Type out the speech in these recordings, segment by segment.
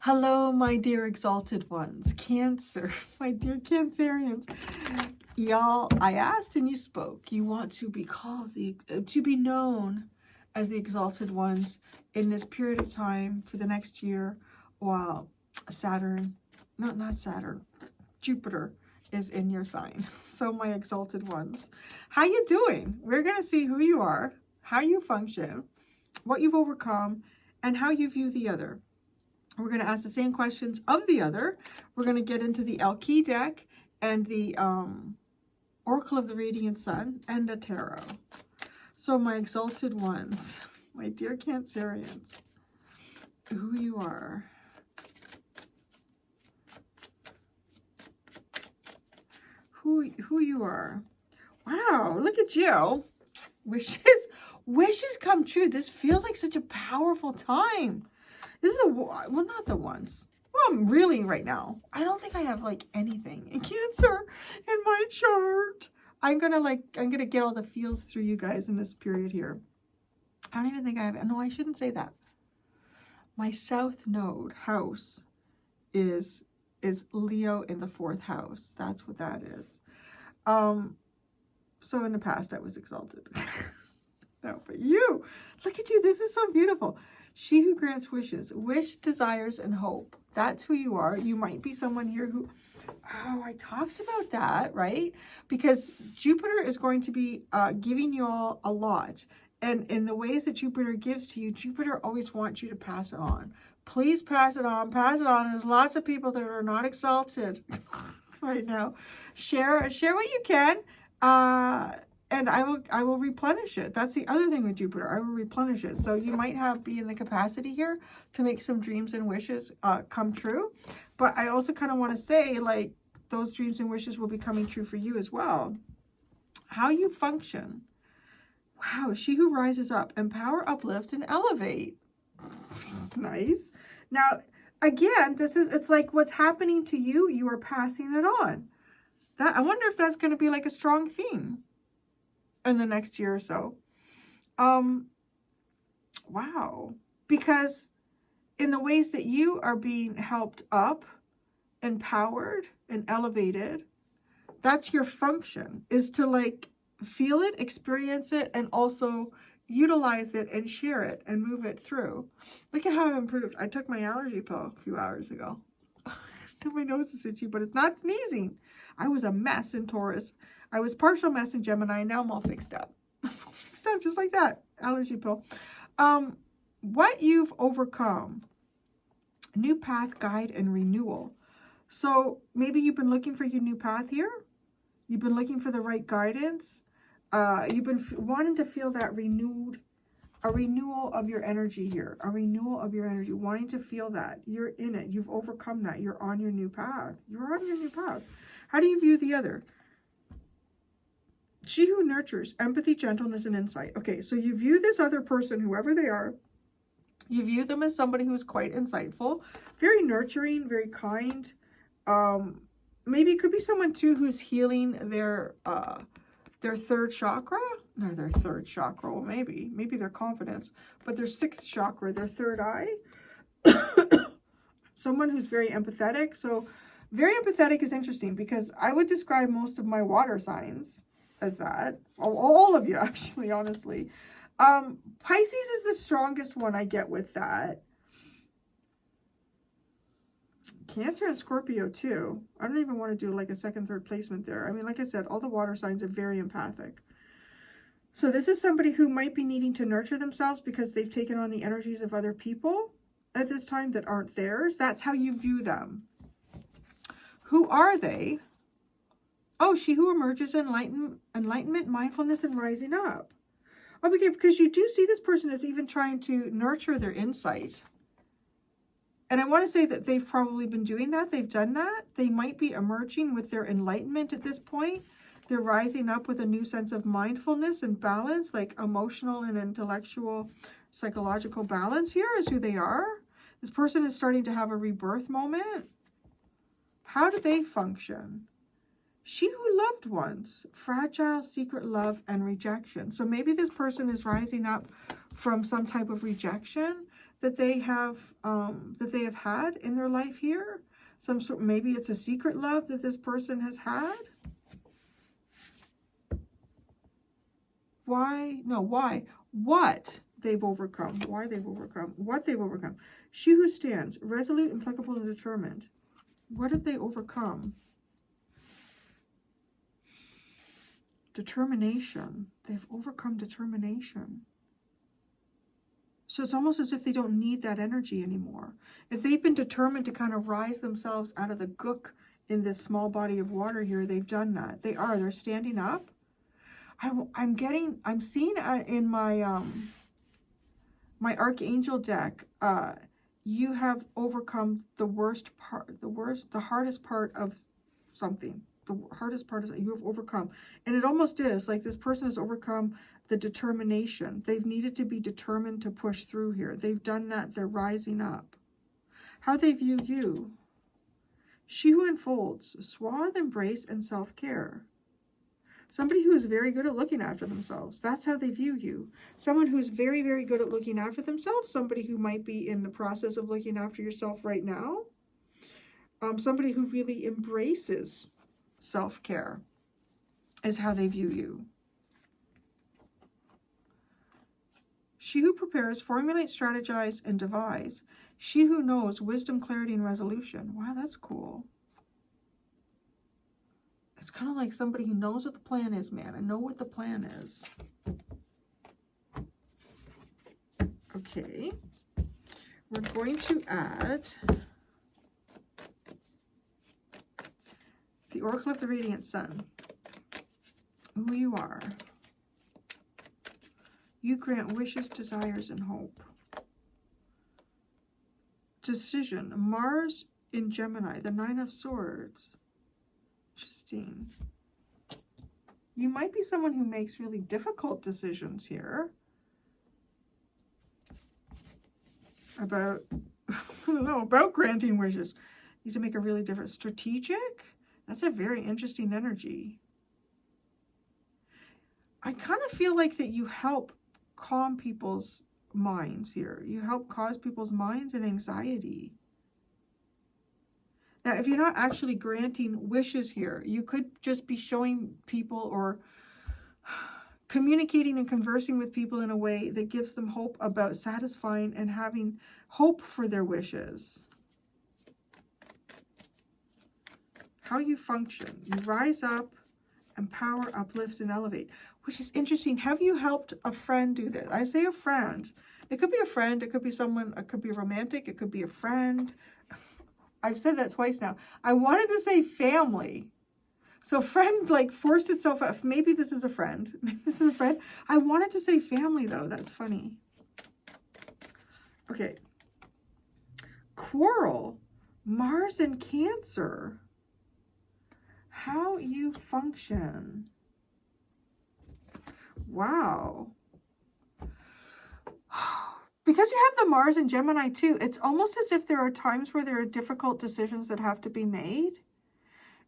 Hello, my dear exalted ones. Cancer, my dear Cancerians. Y'all, I asked and you spoke. You want to be called to be known as the exalted ones in this period of time for the next year while Saturn, not Saturn, Jupiter is in your sign. So my exalted ones, how you doing? We're going to see who you are, how you function, what you've overcome, and how you view the other. We're going to ask the same questions of the other. We're going to get into the Alki deck and the Oracle of the Radiant Sun and the Tarot. So my exalted ones, my dear Cancerians, who you are. Who you are. Wow, look at you. Wishes come true. This feels like such a powerful time. This is well, not the ones. Well, really right now, I don't think I have like anything in Cancer in my chart. I'm gonna get all the feels through you guys in this period here. I don't even think I have. No, I shouldn't say that. My South Node house is Leo in the 4th house. That's what that is. So in the past I was exalted. No, but you, look at you. This is so beautiful. She who grants wishes, wish, desires, and hope. That's who you are. You might be someone here who, oh, I talked about that, right? Because Jupiter is going to be giving you all a lot. And in the ways that Jupiter gives to you, Jupiter always wants you to pass it on. Please pass it on, pass it on. There's lots of people that are not exalted right now. Share what you can. And I will replenish it. That's the other thing with Jupiter. I will replenish it. So you might be in the capacity here to make some dreams and wishes come true. But I also kind of want to say, like, those dreams and wishes will be coming true for you as well. How you function. Wow, she who rises up, empower, uplift, and elevate. Nice. Now, again, it's like what's happening to you, you are passing it on. I wonder if that's going to be like a strong theme in the next year or so. Wow. Because in the ways that you are being helped up, empowered, and elevated, that's your function, is to like feel it, experience it, and also utilize it and share it and move it through. Look at how I've improved. I took my allergy pill a few hours ago. My nose is itchy, but it's not sneezing. I was a mess in Taurus. I was partial mess in Gemini. Now I'm all fixed up. Fixed up just like that. Allergy pill. What you've overcome. New path, guide, and renewal. So maybe you've been looking for your new path here. You've been looking for the right guidance. You've been wanting to feel that a renewal of your energy here. A renewal of your energy. Wanting to feel that. You're in it. You've overcome that. You're on your new path. You're on your new path. How do you view the other? She who nurtures, empathy, gentleness, and insight. Okay, so you view this other person, whoever they are, you view them as somebody who's quite insightful, very nurturing, very kind. Maybe it could be someone too who's healing their 3rd chakra. No, their 3rd chakra. Well, maybe their confidence, but their 6th chakra, their 3rd eye. Someone who's very empathetic. So very empathetic is interesting because I would describe most of my water signs as that. All of you, actually, honestly. Pisces is the strongest one I get with that. Cancer and Scorpio too. I don't even want to do like a 2nd, 3rd placement there. I mean, like I said, all the water signs are very empathic. So this is somebody who might be needing to nurture themselves because they've taken on the energies of other people at this time that aren't theirs. That's how you view them. Who are they? Oh, she who emerges in enlightenment, mindfulness, and rising up. Okay, because you do see this person as even trying to nurture their insight. And I want to say that they've probably been doing that. They've done that. They might be emerging with their enlightenment at this point. They're rising up with a new sense of mindfulness and balance, like emotional and intellectual, psychological balance here is who they are. This person is starting to have a rebirth moment. How do they function? She who loved once, fragile, secret love, and rejection. So maybe this person is rising up from some type of rejection that they have had in their life here. Some sort, maybe it's a secret love that this person has had. Why? No, why? What they've overcome. Why they've overcome. What they've overcome. She who stands, resolute, implacable, and determined. What have they overcome? Determination. They've overcome determination. So it's almost as if they don't need that energy anymore. If they've been determined to kind of rise themselves out of the gook in this small body of water here, they've done that. They're standing up. I'm seeing in my my archangel deck, you have overcome the hardest part of something. The hardest part is that you have overcome. And it almost is like this person has overcome the determination. They've needed to be determined to push through here. They've done that. They're rising up. How they view you. She who unfolds, suave embrace and self-care. Somebody who is very good at looking after themselves. That's how they view you. Someone who's very, very good at looking after themselves. Somebody who might be in the process of looking after yourself right now. Somebody who really embraces self-care is how they view you. She who prepares, formulates, strategize, and devise. She who knows wisdom, clarity, and resolution. Wow, that's cool. It's kind of like somebody who knows what the plan is, man. I know what the plan is. Okay. We're going to add the Oracle of the Radiant Sun. Who you are. You grant wishes, desires, and hope. Decision. Mars in Gemini. The Nine of Swords. Interesting. You might be someone who makes really difficult decisions here. About, I don't know, about granting wishes. You need to make a really different. Strategic? That's a very interesting energy. I kind of feel like that you help calm people's minds here. You help cause people's minds and anxiety. Now, if you're not actually granting wishes here, you could just be showing people or communicating and conversing with people in a way that gives them hope about satisfying and having hope for their wishes. How you function. You rise up, empower, uplift, and elevate. Which is interesting. Have you helped a friend do this? I say a friend. It could be a friend. It could be someone. It could be romantic. It could be a friend. I've said that twice now. I wanted to say family. So friend like forced itself out. Maybe this is a friend. Maybe this is a friend. I wanted to say family though. That's funny. Okay. Quarrel. Mars and Cancer. How you function. Wow. Because you have the Mars and Gemini too, it's almost as if there are times where there are difficult decisions that have to be made.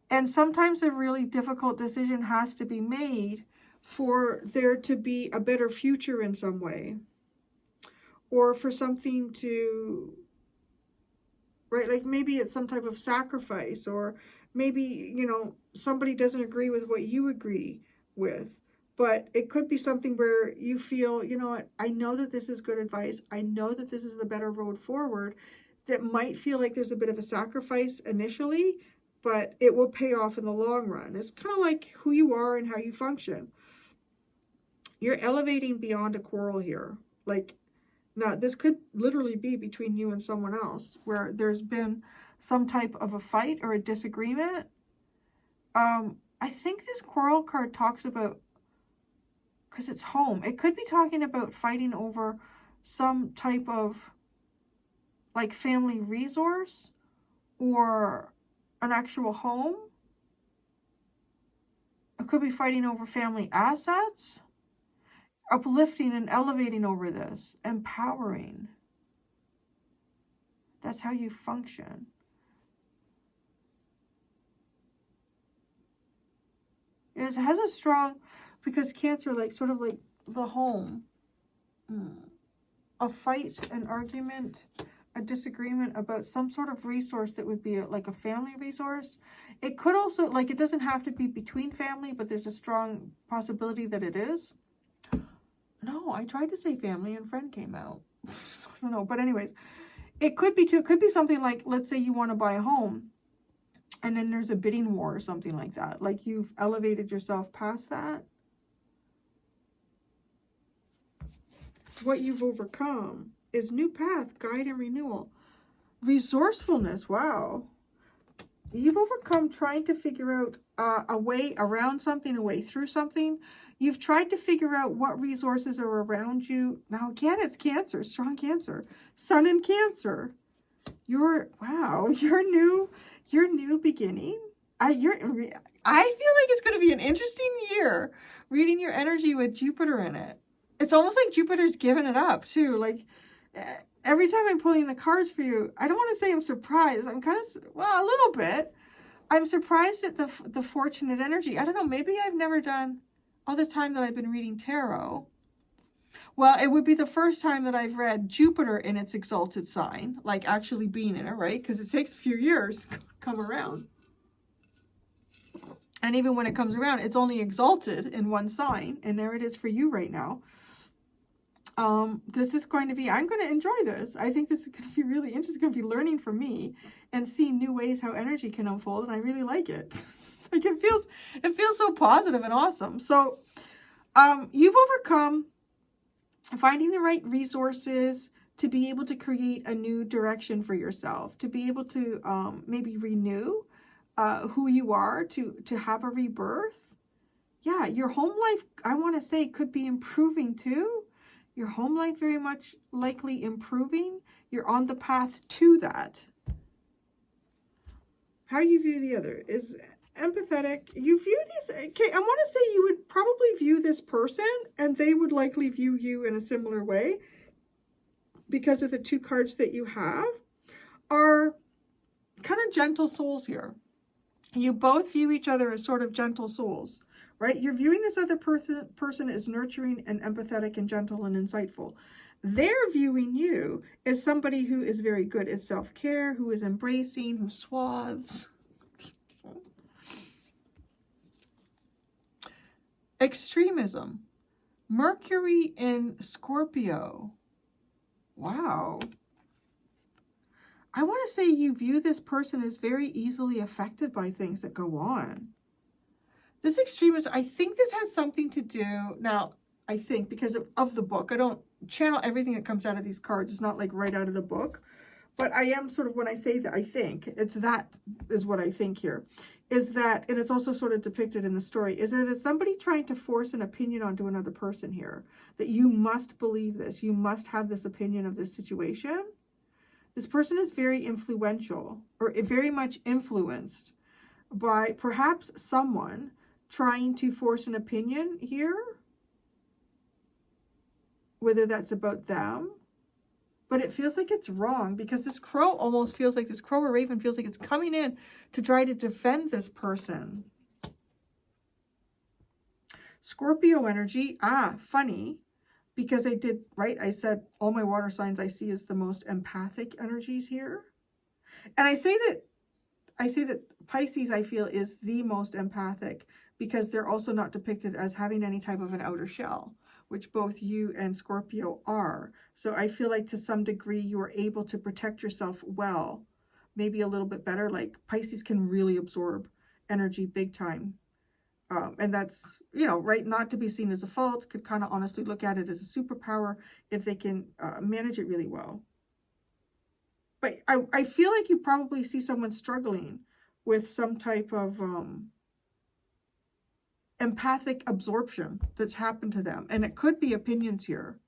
And sometimes a really difficult decision has to be made for there to be a better future in some way. Or for something to, right, like maybe it's some type of sacrifice, or maybe, you know, somebody doesn't agree with what you agree with. But it could be something where you feel, you know what, I know that this is good advice. I know that this is the better road forward. That might feel like there's a bit of a sacrifice initially, but it will pay off in the long run. It's kind of like who you are and how you function. You're elevating beyond a quarrel here. Like, now this could literally be between you and someone else where there's been some type of a fight or a disagreement. I think this quarrel card talks about, because it's home, it could be talking about fighting over some type of like family resource or an actual home. It could be fighting over family assets, uplifting and elevating over this, empowering. That's how you function. It has a strong, because Cancer, like sort of like the home. a fight, an argument, a disagreement about some sort of resource that would be like a family resource. It could also, like, it doesn't have to be between family, but there's a strong possibility that it is. No, I tried to say family and friend came out. I don't know. But anyways, it could be too. It could be something like, let's say you want to buy a home and then there's a bidding war or something like that. Like you've elevated yourself past that. What you've overcome is new path, guide, and renewal. Resourcefulness. Wow. You've overcome trying to figure out a way around something, a way through something. You've tried to figure out what resources are around you. Now, again, it's Cancer, strong Cancer. Sun in Cancer. Your new beginning. I feel like it's going to be an interesting year reading your energy with Jupiter in it. It's almost like Jupiter's giving it up too. Like every time I'm pulling the cards for you, I don't want to say I'm surprised. I'm kind of, well, a little bit. I'm surprised at the fortunate energy. I don't know. Maybe I've never done all this time that I've been reading tarot. Well, it would be the first time that I've read Jupiter in its exalted sign, like actually being in it, right? Because it takes a few years to come around. And even when it comes around, it's only exalted in one sign. And there it is for you right now. This is going to be, I'm going to enjoy this. I think this is going to be really interesting. It's going to be learning from me and seeing new ways how energy can unfold. And I really like it. Like it feels so positive and awesome. So, you've overcome finding the right resources to be able to create a new direction for yourself, to be able to, maybe renew, who you are, to have a rebirth. Yeah. Your home life, I want to say, could be improving too. Your home life very much likely improving. You're on the path to that. How you view the other is empathetic. You view this, okay, I want to say you would probably view this person and they would likely view you in a similar way because of the two cards that you have are kind of gentle souls here. You both view each other as sort of gentle souls. Right? You're viewing this other person as nurturing and empathetic and gentle and insightful. They're viewing you as somebody who is very good at self-care, who is embracing, who swaths. Extremism. Mercury in Scorpio. Wow. I want to say you view this person as very easily affected by things that go on. This extremist, I think this has something to do, now, I think, because of the book. I don't channel everything that comes out of these cards. It's not like right out of the book. But I am sort of, when I say that, I think, that is what I think here. Is that, and it's also sort of depicted in the story, is that it's somebody trying to force an opinion onto another person here. That you must believe this. You must have this opinion of this situation. This person is very influential, or very much influenced by perhaps someone trying to force an opinion here, whether that's about them, but it feels like it's wrong because this crow almost feels like, this crow or raven feels like it's coming in to try to defend this person. Scorpio energy, funny, because I did, right, I said all my water signs I see as the most empathic energies here. And I say that Pisces, I feel, is the most empathic because they're also not depicted as having any type of an outer shell, which both you and Scorpio are. So I feel like to some degree you are able to protect yourself well, maybe a little bit better. Like Pisces can really absorb energy big time. And that's, you know, right, not to be seen as a fault, could kind of honestly look at it as a superpower if they can manage it really well. But I feel like you probably see someone struggling with some type of empathic absorption that's happened to them. And it could be opinions here.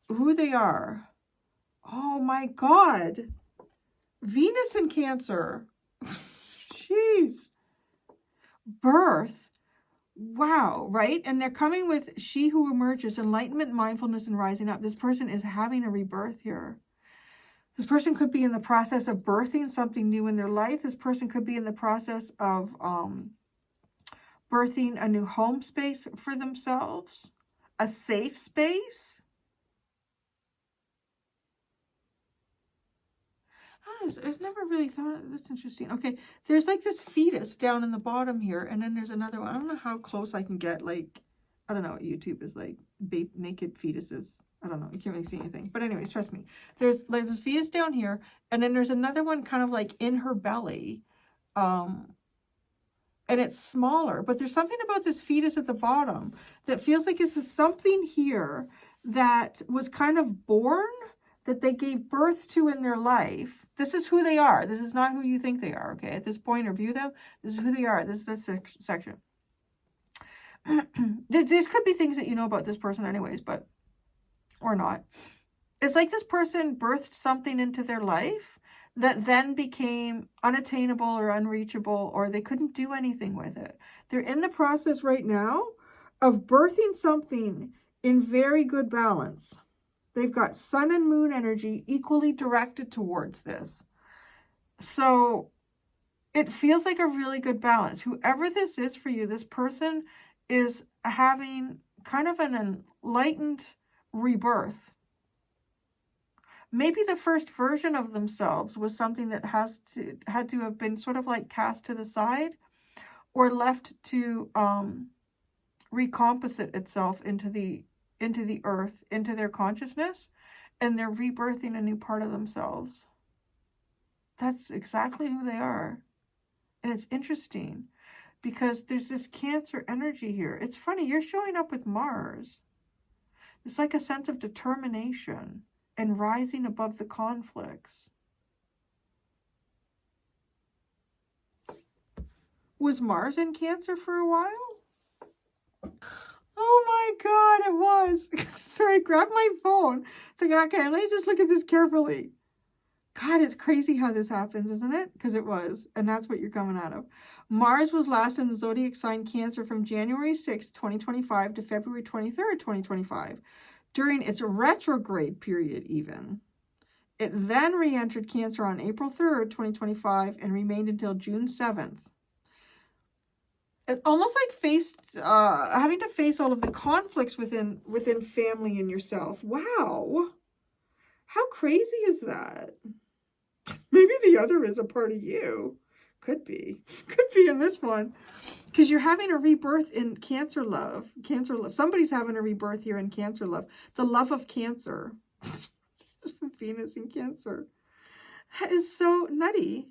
Who they are. Oh my God. Venus in Cancer. Jeez. Birth. Wow, right? And they're coming with she who emerges, enlightenment, mindfulness, and rising up. This person is having a rebirth here. This person could be in the process of birthing something new in their life. This person could be in the process of birthing a new home space for themselves, a safe space. does. I've never really thought that's interesting. Okay, there's like this fetus down in the bottom here, and then there's another one. I don't know how close I can get. Like, I don't know what YouTube is like. Naked fetuses. I don't know. You can't really see anything. But anyways, trust me. There's like this fetus down here, and then there's another one kind of like in her belly. And it's smaller, but there's something about this fetus at the bottom that feels like it's something here that was kind of born, that they gave birth to in their life. This is who they are. This is not who you think they are, okay? At this point, or view them, this is who they are. This is this section. These could be things that you know about this person anyways, but, or not. It's like this person birthed something into their life that then became unattainable or unreachable, or they couldn't do anything with it. They're in the process right now of birthing something in very good balance. They've got sun and moon energy equally directed towards this. So it feels like a really good balance. Whoever this is for you, this person is having kind of an enlightened rebirth. Maybe the first version of themselves was something that had to have been sort of like cast to the side or left to recomposite itself into the earth, into their consciousness, and they're rebirthing a new part of themselves. That's exactly who they are. And it's interesting because there's this Cancer energy here. It's funny, you're showing up with Mars. It's like a sense of determination and rising above the conflicts. Was Mars in Cancer for a while? Oh my God, it was. Sorry, I grabbed my phone. It's like, okay, let me just look at this carefully. God, it's crazy how this happens, isn't it? Because it was, and that's what you're coming out of. Mars was last in the zodiac sign Cancer from January 6th, 2025 to February 23rd, 2025. During its retrograde period even. It then re-entered Cancer on April 3rd, 2025 and remained until June 7th. It's almost like having to face all of the conflicts within family and yourself. Wow. How crazy is that? Maybe the other is a part of you. Could be. Could be in this one. Because you're having a rebirth in Cancer love. Cancer love. Somebody's having a rebirth here in Cancer love. The love of Cancer. Venus in Cancer. That is so nutty.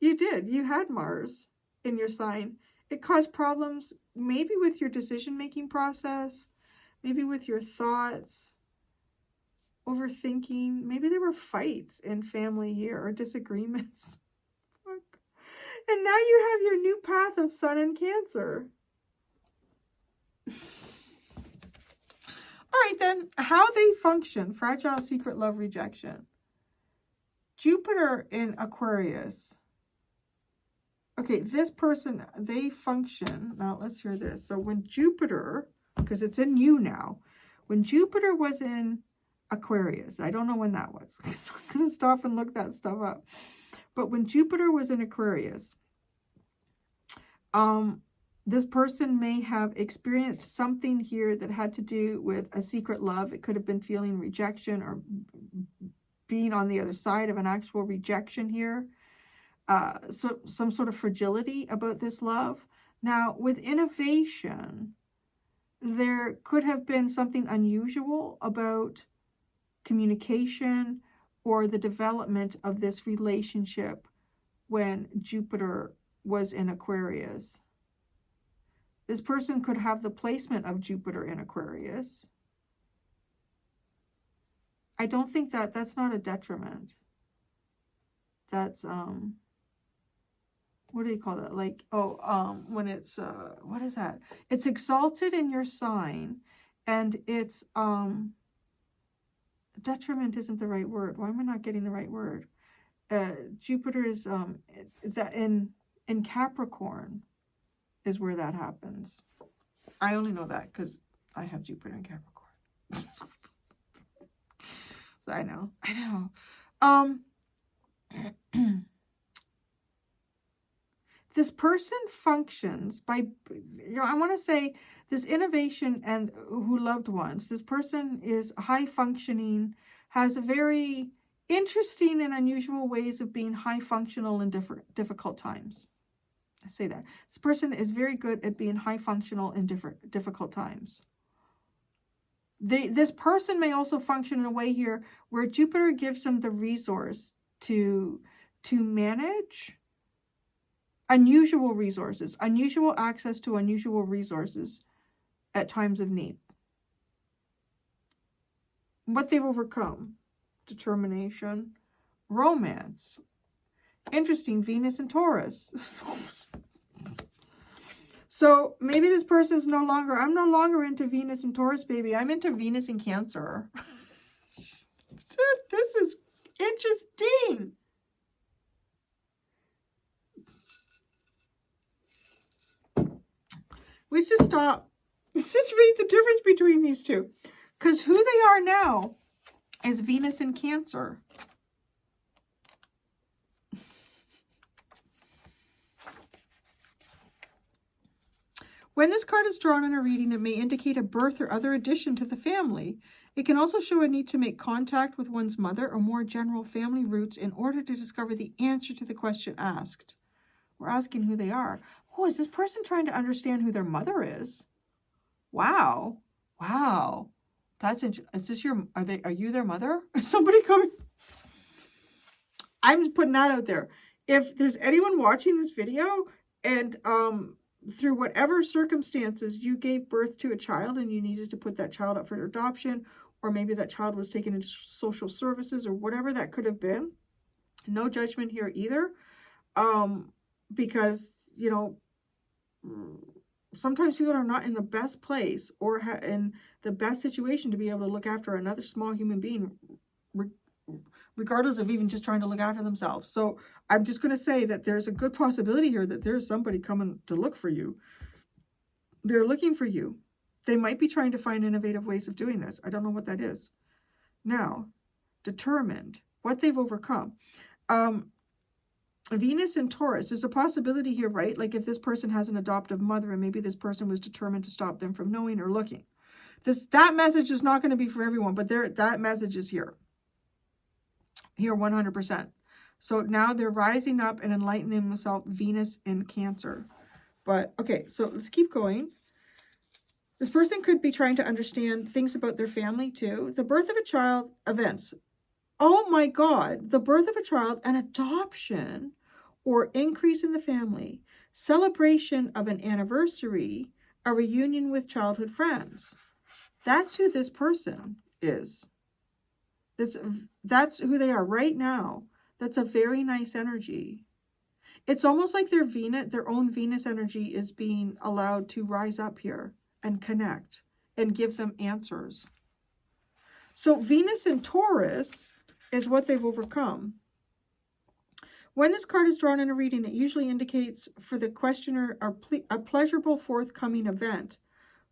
You did. You had Mars in your sign. It caused problems maybe with your decision-making process. Maybe with your thoughts. Overthinking. Maybe there were fights in family here or disagreements. And now you have your new path of Sun and Cancer. All right, then. How they function. Fragile, secret, love, rejection. Jupiter in Aquarius. Okay, this person, they function. Now, let's hear this. So when Jupiter, because it's in you now. When Jupiter was in Aquarius. I don't know when that was. I'm going to stop and look that stuff up. But when Jupiter was in Aquarius, this person may have experienced something here that had to do with a secret love. It could have been feeling rejection or being on the other side of an actual rejection here. So some sort of fragility about this love. Now, with innovation, there could have been something unusual about communication or the development of this relationship when Jupiter was in Aquarius. This person could have the placement of Jupiter in Aquarius. I don't think that's not a detriment. That's, what do you call that? Like, when it's, what is that? It's exalted in your sign, and it's, detriment isn't the right word. Why am I not getting the right word? Jupiter is that in Capricorn is where that happens. I only know that because I have Jupiter in Capricorn. I know. This person functions by, I want to say this innovation and who loved ones. This person is high functioning, has a very Interesting and unusual ways of being high functional in difficult times. I say that. This person is very good at being high functional in difficult times. This person may also function in a way here where Jupiter gives them the resource to manage unusual resources, unusual access to unusual resources at times of need. What they've overcome: determination, romance. Interesting, Venus and Taurus. So maybe this person's I'm no longer into Venus and Taurus, baby. I'm into Venus and Cancer. This is interesting. Let's just stop. Let's just read the difference between these two. Because who they are now is Venus in Cancer. When this card is drawn in a reading, it may indicate a birth or other addition to the family. It can also show a need to make contact with one's mother or more general family roots in order to discover the answer to the question asked. We're asking who they are. Oh, is this person trying to understand who their mother is? Wow. Wow. That's interesting. Is this are you their mother? Is somebody coming? I'm just putting that out there. If there's anyone watching this video and through whatever circumstances you gave birth to a child and you needed to put that child up for adoption, or maybe that child was taken into social services or whatever that could have been, no judgment here either. Because, you know, sometimes people are not in the best place or in the best situation to be able to look after another small human being, regardless of even just trying to look after themselves. So I'm just going to say that there's a good possibility here that there's somebody coming to look for you. They're looking for you. They might be trying to find innovative ways of doing this. I don't know what that is. Now, determined, what they've overcome. Venus and Taurus, there's a possibility here, right? Like if this person has an adoptive mother and maybe this person was determined to stop them from knowing or looking. That message is not going to be for everyone, but that message is here. Here 100%. So now they're rising up and enlightening themselves, Venus in Cancer. But okay, so let's keep going. This person could be trying to understand things about their family too. The birth of a child, events. Oh my God, the birth of a child, an adoption or increase in the family, celebration of an anniversary, a reunion with childhood friends. That's who this person is. That's who they are right now. That's a very nice energy. It's almost like their own Venus energy is being allowed to rise up here and connect and give them answers. So Venus in Taurus is what they've overcome. When this card is drawn in a reading, it usually indicates for the questioner a pleasurable forthcoming event,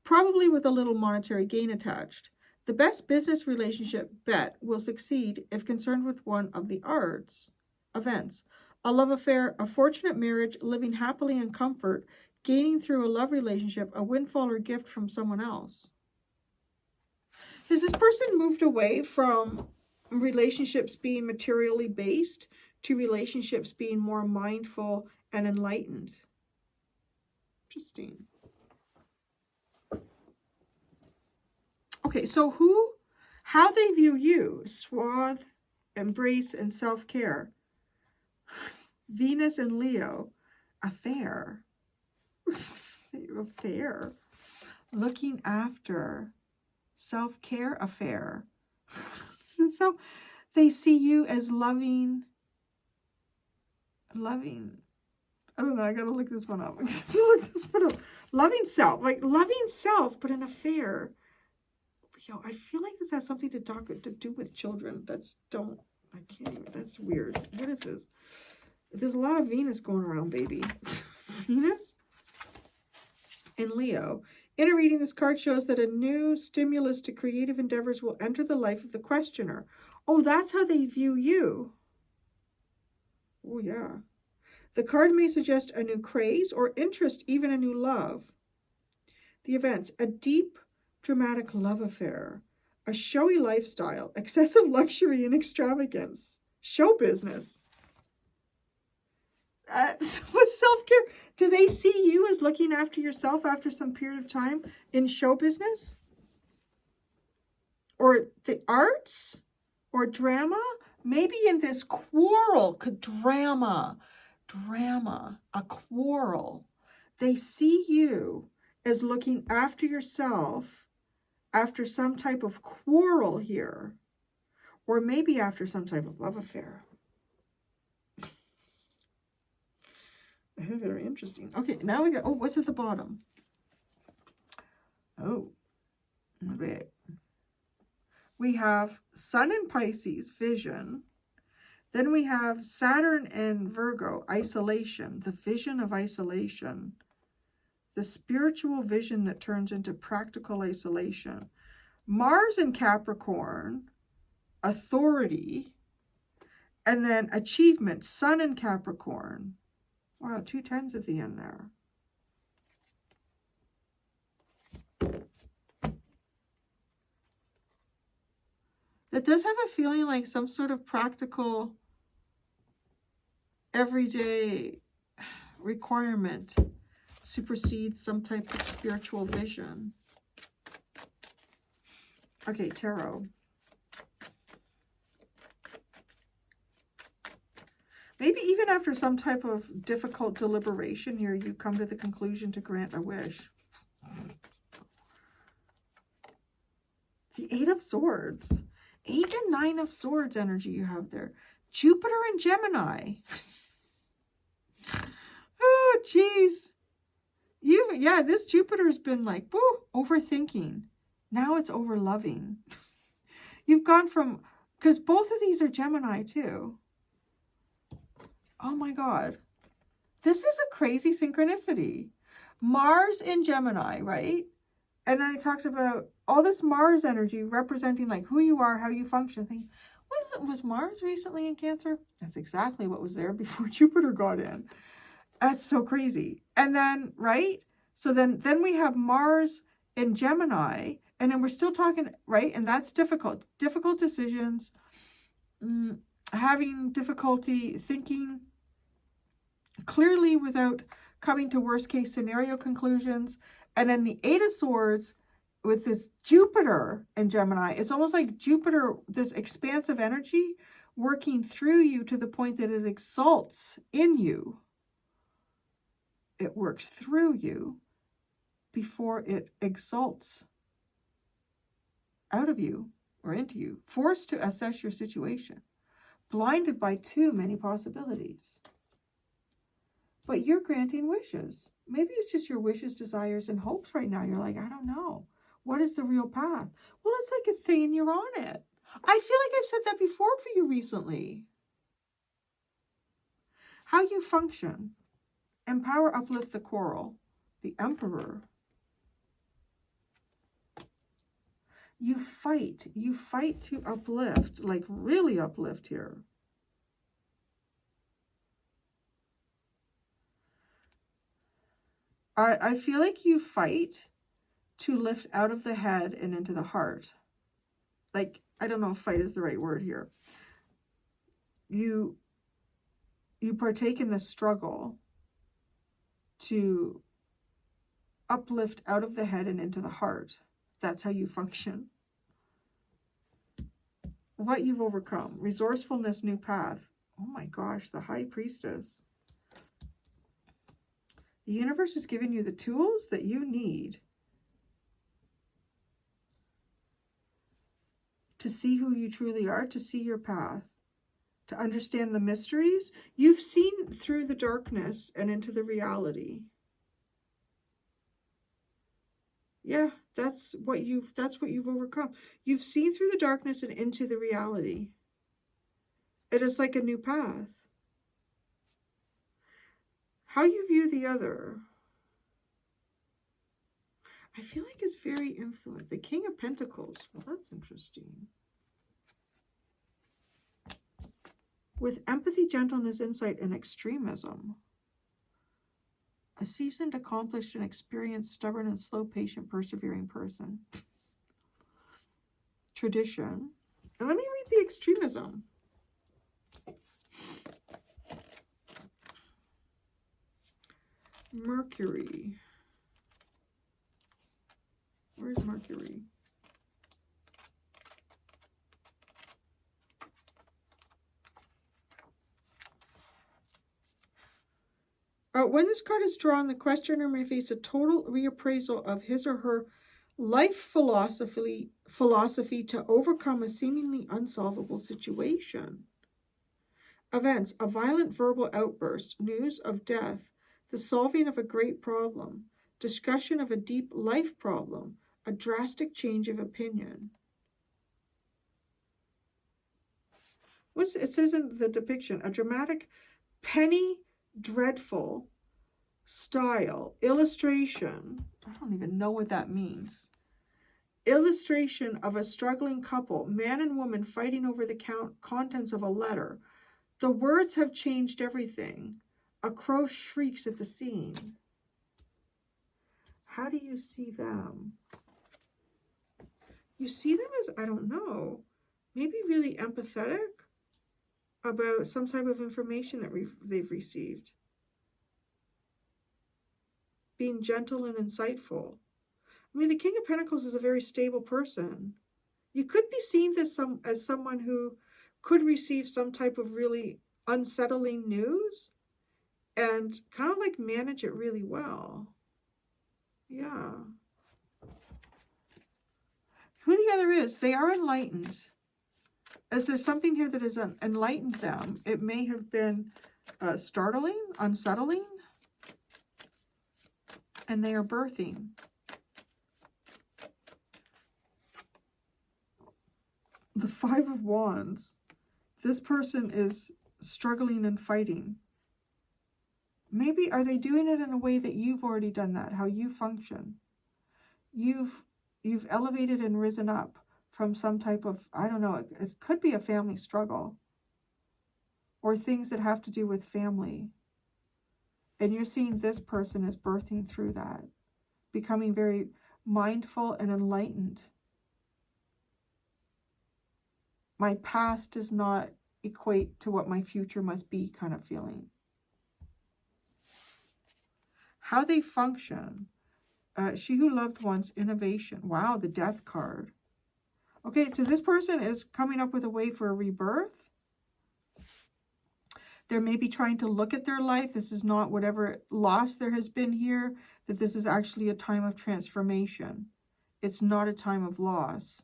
probably with a little monetary gain attached. The best business relationship bet will succeed if concerned with one of the arts events. A love affair, a fortunate marriage, living happily in comfort, gaining through a love relationship, a windfall or gift from someone else. Has this person moved away from relationships being materially based to relationships being more mindful and enlightened? Interesting. Okay, so how they view you: suave, embrace, and self-care. Venus and Leo, affair. Affair. Looking after, self-care affair. So they see you as loving. I don't know, I gotta look this one up. Loving self, but an affair. Yo, I feel like this has something to do with children. I can't even, that's weird. What is this? There's a lot of Venus going around, baby. Venus and Leo. In a reading, this card shows that a new stimulus to creative endeavors will enter the life of the questioner. Oh, that's how they view you. Oh, yeah. The card may suggest a new craze or interest, even a new love. The events: a deep, dramatic love affair, a showy lifestyle, excessive luxury and extravagance, show business. With self-care, do they see you as looking after yourself after some period of time in show business? Or the arts? Or drama? Maybe in this quarrel, drama, a quarrel. They see you as looking after yourself after some type of quarrel here. Or maybe after some type of love affair. Very interesting. Okay, now we got, oh, what's at the bottom? Oh, a bit. We have Sun in Pisces, vision. Then we have Saturn and Virgo, isolation, the vision of isolation. The spiritual vision that turns into practical isolation. Mars in Capricorn, authority. And then achievement, Sun in Capricorn. Wow, 2 10s at the end there. That does have a feeling like some sort of practical, everyday requirement supersedes some type of spiritual vision. Okay, tarot. Maybe even after some type of difficult deliberation here, you come to the conclusion to grant a wish. The 8 of Swords. 8 and 9 of Swords energy you have there. Jupiter and Gemini. Oh, geez. Yeah, this Jupiter's been like, woo, overthinking. Now it's over loving. You've gone from, because both of these are Gemini too. Oh my God. This is a crazy synchronicity. Mars in Gemini, right? And then I talked about all this Mars energy representing like who you are, how you function. Thinking, was Mars recently in Cancer? That's exactly what was there before Jupiter got in. That's so crazy. And then, right? So then we have Mars in Gemini, and then we're still talking, right? And that's difficult. Difficult decisions, having difficulty thinking clearly without coming to worst case scenario conclusions. And then the 8 of Swords with this Jupiter in Gemini, it's almost like Jupiter, this expansive energy working through you to the point that it exalts in you. It works through you before it exalts out of you or into you. Forced to assess your situation. Blinded by too many possibilities. But you're granting wishes. Maybe it's just your wishes, desires, and hopes right now. You're like, I don't know. What is the real path? Well, it's like it's saying you're on it. I feel like I've said that before for you recently. How you function. Empower, uplift the quarrel. The Emperor. You fight. You fight to uplift. Like really uplift here. I feel like you fight to lift out of the head and into the heart. Like, I don't know if fight is the right word here. You partake in the struggle to uplift out of the head and into the heart. That's how you function. What you've overcome. Resourcefulness, new path. Oh my gosh, the High Priestess. The universe is giving you the tools that you need to see who you truly are, to see your path, to understand the mysteries. You've seen through the darkness and into the reality. Yeah, that's what you've overcome. You've seen through the darkness and into the reality. It is like a new path. How you view the other, I feel like is very influenced. The King of Pentacles. Well, that's interesting. With empathy, gentleness, insight, and extremism. A seasoned, accomplished, and experienced, stubborn, and slow, patient, persevering person. tradition. And let me read the extremism. Mercury. Where's Mercury? When this card is drawn, the questioner may face a total reappraisal of his or her life philosophy to overcome a seemingly unsolvable situation. Events: a violent verbal outburst, news of death, the solving of a great problem, discussion of a deep life problem, a drastic change of opinion. It says in the depiction, a dramatic, penny dreadful style illustration. I don't even know what that means. Illustration of a struggling couple, man and woman fighting over the contents of a letter. The words have changed everything. A crow shrieks at the scene. How do you see them? You see them as, I don't know, maybe really empathetic about some type of information that they've received. Being gentle and insightful. I mean, the King of Pentacles is a very stable person. You could be seen as someone who could receive some type of really unsettling news and kind of like manage it really well. Yeah. Who the other is, they are enlightened. As there's something here that has enlightened them, it may have been startling, unsettling, and they are birthing. The Five of Wands. This person is struggling and fighting. Maybe are they doing it in a way that you've already done that, how you function? You've elevated and risen up from some type of, I don't know, it could be a family struggle or things that have to do with family. And you're seeing this person is birthing through that, becoming very mindful and enlightened. My past does not equate to what my future must be kind of feeling. How they function. She who loved one's innovation. Wow, the Death card. Okay, so this person is coming up with a way for a rebirth. They're maybe trying to look at their life. This is not whatever loss there has been here, that this is actually a time of transformation. It's not a time of loss.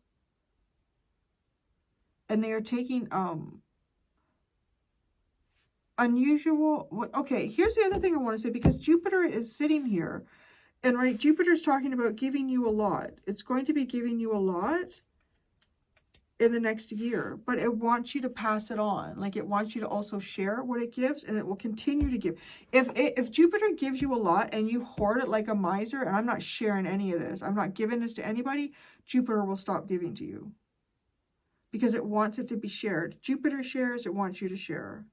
And they are taking unusual. Okay, here's the other thing I want to say, because Jupiter is sitting here. And right, Jupiter's talking about giving you a lot. It's going to be giving you a lot in the next year, but it wants you to pass it on. Like it wants you to also share what it gives, and it will continue to give. If Jupiter gives you a lot and you hoard it like a miser, and I'm not sharing any of this, I'm not giving this to anybody, Jupiter will stop giving to you because it wants it to be shared. Jupiter shares, it wants you to share.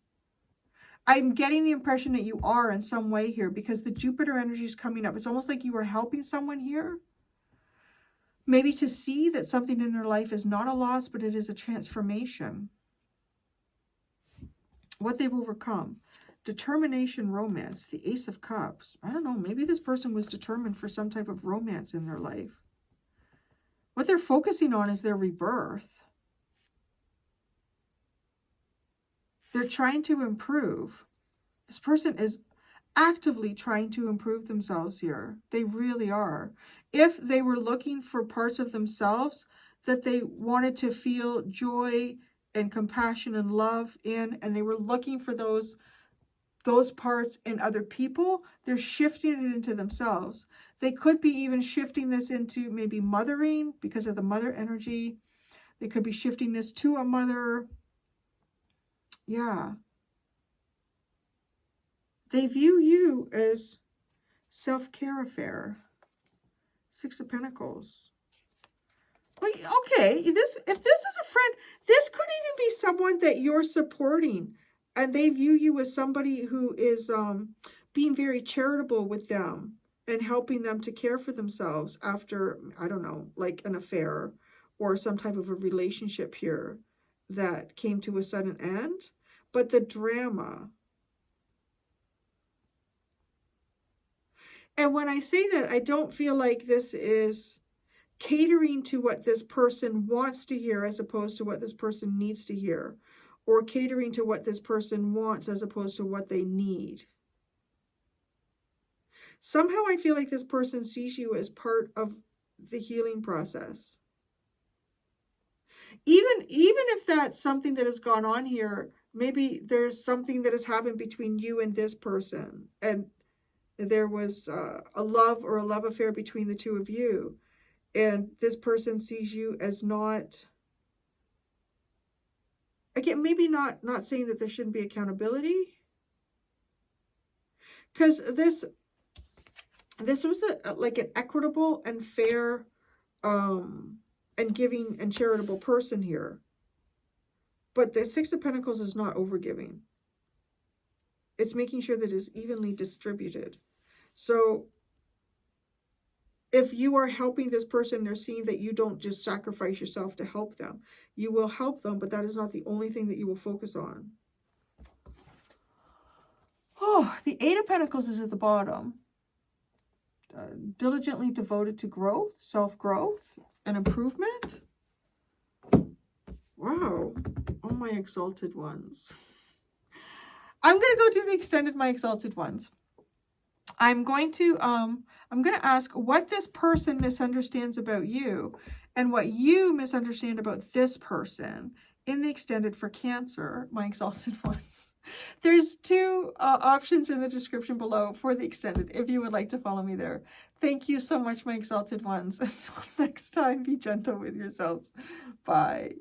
I'm getting the impression that you are in some way here because the Jupiter energy is coming up. It's almost like you were helping someone here. Maybe to see that something in their life is not a loss, but it is a transformation. What they've overcome. Determination, romance, the Ace of Cups. I don't know, maybe this person was determined for some type of romance in their life. What they're focusing on is their rebirth. They're trying to improve. This person is actively trying to improve themselves here. They really are. If they were looking for parts of themselves that they wanted to feel joy and compassion and love in, and they were looking for those parts in other people, they're shifting it into themselves. They could be even shifting this into maybe mothering because of the mother energy. They could be shifting this to a mother. Yeah. They view you as self-care affair. Six of Pentacles. But okay, if this is a friend, this could even be someone that you're supporting, and they view you as somebody who is being very charitable with them and helping them to care for themselves after, I don't know, like an affair or some type of a relationship here that came to a sudden end. But the drama. And when I say that, I don't feel like this is catering to what this person wants to hear as opposed to what this person needs to hear, or catering to what this person wants as opposed to what they need. Somehow I feel like this person sees you as part of the healing process. Even if that's something that has gone on here, maybe there's something that has happened between you and this person, and there was a love or a love affair between the two of you, and this person sees you as not, again, maybe not saying that there shouldn't be accountability, because this was like an equitable and fair and giving and charitable person here. But the Six of Pentacles is not overgiving. It's making sure that it's evenly distributed. So if you are helping this person, they're seeing that you don't just sacrifice yourself to help them. You will help them, but that is not the only thing that you will focus on. Oh, the Eight of Pentacles is at the bottom. Diligently devoted to growth, self-growth, and improvement. Wow. Oh, my exalted ones. I'm going to go to the extended my exalted ones. I'm going to ask what this person misunderstands about you and what you misunderstand about this person in the extended for Cancer, my exalted ones. There's two options in the description below for the extended if you would like to follow me there. Thank you so much, my exalted ones. Until next time, be gentle with yourselves. Bye.